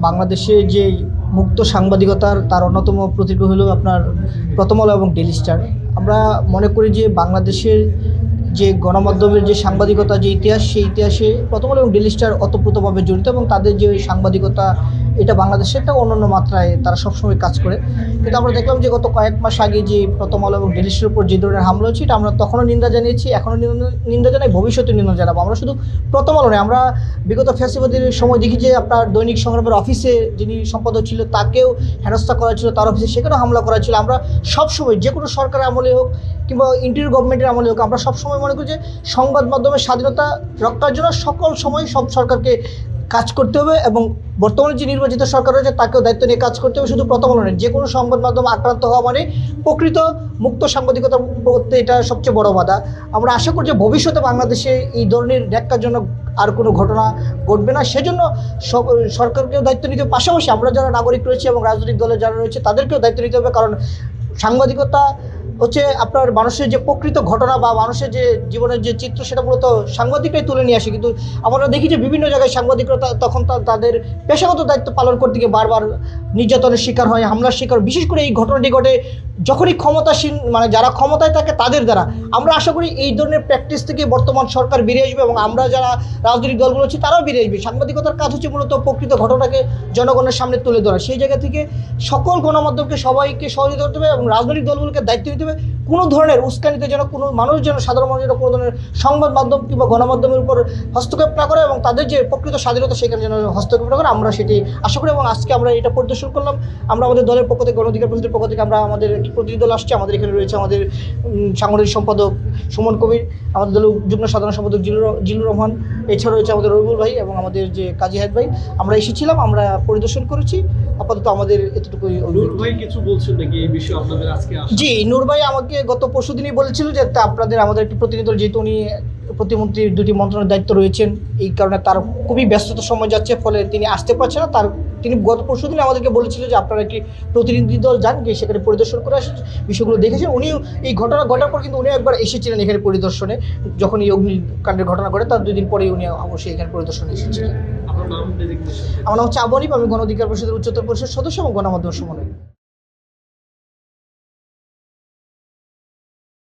বাংলাদেশে যে মুক্ত সাংবাদিকতার তার অন্যতম প্রতীক হলো আপনার প্রথম আলো এবং ডেইলি স্টার। আমরা মনে করি যে বাংলাদেশের যে গণমাধ্যমের যে সাংবাদিকতা যে ইতিহাস, সেই ইতিহাসে প্রথম আলো এবং ডেইলি স্টার ওতপ্রোতভাবে জড়িত এবং তাদের যে সাংবাদিকতা এটা বাংলাদেশের একটা অন্যান্য মাত্রায় তারা সবসময় কাজ করে। কিন্তু আমরা দেখলাম যে গত কয়েক মাস আগে যে প্রথম আলো এবং ডেইলি স্টারের উপর যে ধরনের হামলা হচ্ছে, এটা আমরা তখনও নিন্দা জানিয়েছি, এখনও নিন্দা জানাই, ভবিষ্যতে নিন্দা জানাবো। আমরা শুধু প্রথম আলো নয়, আমরা বিগত ফ্যাসিবাদের সময় দেখি যে আপনার দৈনিক সংগ্রামের অফিসে যিনি সম্পাদক ছিল তাকেও হেনস্থা করা ছিল, তার অফিসে সেখানেও হামলা করা ছিল। আমরা সবসময় যে কোনো সরকারের আমলে হোক কিংবা ইন্টারিয়র গভর্নমেন্টের আমলে হোক, আমরা সবসময় মনে করি যে সংবাদ মাধ্যমের স্বাধীনতা রক্ষার জন্য সকল সময় সব সরকারকে কাজ করতে হবে এবং বর্তমানে যে নির্বাচিত সরকার রয়েছে তাকেও দায়িত্ব নিয়ে কাজ করতে হবে। শুধু প্রথম আলো নয়, যে কোনো সংবাদ মাধ্যম আক্রান্ত হওয়া মানে প্রকৃত মুক্ত সাংবাদিকতা করতে এটা সবচেয়ে বড় বাধা। আমরা আশা করি যে ভবিষ্যতে বাংলাদেশে এই ধরনের ন্যাক্কারজনক আর কোনো ঘটনা ঘটবে না। সেজন্য সরকারকেও দায়িত্ব নিতে হবে, পাশাপাশি আমরা যারা নাগরিক রয়েছে এবং রাজনৈতিক দলে যারা রয়েছে তাদেরকেও দায়িত্ব নিতে হবে। কারণ সাংবাদিকতা হচ্ছে আপনার মানুষের যে প্রকৃত ঘটনা বা মানুষের যে জীবনের যে চিত্র, সেটা মূলত সাংবাদিকরাই তুলে নিয়ে আসে। কিন্তু আমরা দেখি যে বিভিন্ন জায়গায় সাংবাদিকরা তখন তাদের পেশাগত দায়িত্ব পালন করতে গিয়ে বারবার নির্যাতনের শিকার হয়, হামলার শিকার। বিশেষ করে এই ঘটনাটি ঘটে যখনই ক্ষমতাসীন মানে যারা ক্ষমতায় থাকে তাদের দ্বারা। আমরা আশা করি এই ধরনের প্র্যাকটিস থেকে বর্তমান সরকার বেরিয়ে আসবে এবং আমরা যারা রাজনৈতিক দলগুলো আছি তারাও বেরিয়ে আসবে। সাংবাদিকতার কাজ হচ্ছে মূলত প্রকৃত ঘটনাকে জনগণের সামনে তুলে ধরা। সেই জায়গা থেকে সকল গণমাধ্যমকে সবাইকে সহযোগিতা করতে হবে এবং রাজনৈতিক দলগুলোকে দায়িত্ব নিতে হবে কোনো ধরনের উস্কানিতে যেন কোনো মানুষ যেন সাধারণ মানুষ যেন কোনো ধরনের সংবাদ মাধ্যম কিংবা গণমাধ্যমের উপর হস্তক্ষেপ না করে এবং তাদের যে প্রকৃত স্বাধীনতা সেখানে যেন হস্তক্ষেপ না করে, আমরা সেটি আশা করি। এবং আজকে আমরা এটা পরিদর্শন করলাম। আমরা আমাদের দলের পক্ষ থেকে, গণ অধিকার পরিষদের পক্ষ থেকে আমরা আমাদের একটি প্রতিনিধি দল আসছে। আমাদের এখানে রয়েছে আমাদের সাংগঠনিক সম্পাদক সুমন কবির, আমাদের দলের যুগ্ম সাধারণ সম্পাদক জিলুর রহমান, এছাড়া রয়েছে আমাদের রবিউল ভাই এবং আমাদের যে কাজী হায়াত ভাই। আমরা এসেছিলাম, আমরা পরিদর্শন করেছি। আপাতত আমাদের এতটুকুই। নূর ভাই কিছু বলছেন নাকি এই বিষয়ে আপনাদের আজকে আসা? জি, নূর ভাই আমাকে গত পরশুদিনই বলেছিল যে আমাদের একটি প্রতিনিধি দল, যেহেতু উনি প্রতিমন্ত্রীর দুটি মন্ত্রণালয়ের দায়িত্ব রয়েছেন, এই কারণে তার খুবই ব্যস্ততার সময় যাচ্ছে, ফলে তিনি আসতে পারছেন না। তিনি গত পরশুদিন আমাদেরকে বলেছিল যে আপনারা একটি প্রতিনিধি দল যান, গিয়ে সেখানে পরিদর্শন করে আসেন, বিষয়গুলো দেখেছেন। উনিও এই ঘটনা ঘটার পর কিন্তু উনিও একবার এসেছিলেন এখানে পরিদর্শনে। যখন এই অগ্নিকাণ্ডের ঘটনা ঘটে তার 2 দিন পরেই উনি অবশ্যই এখানে পরিদর্শনে এসেছিলেন। আপনার নাম ডেজিগনেশন? আমার নাম হচ্ছে আবু হানিফ, আমি গণ অধিকার পরিষদের উচ্চতর পরিষদ সদস্য এবং গণমাধ্যম সমন্বয়।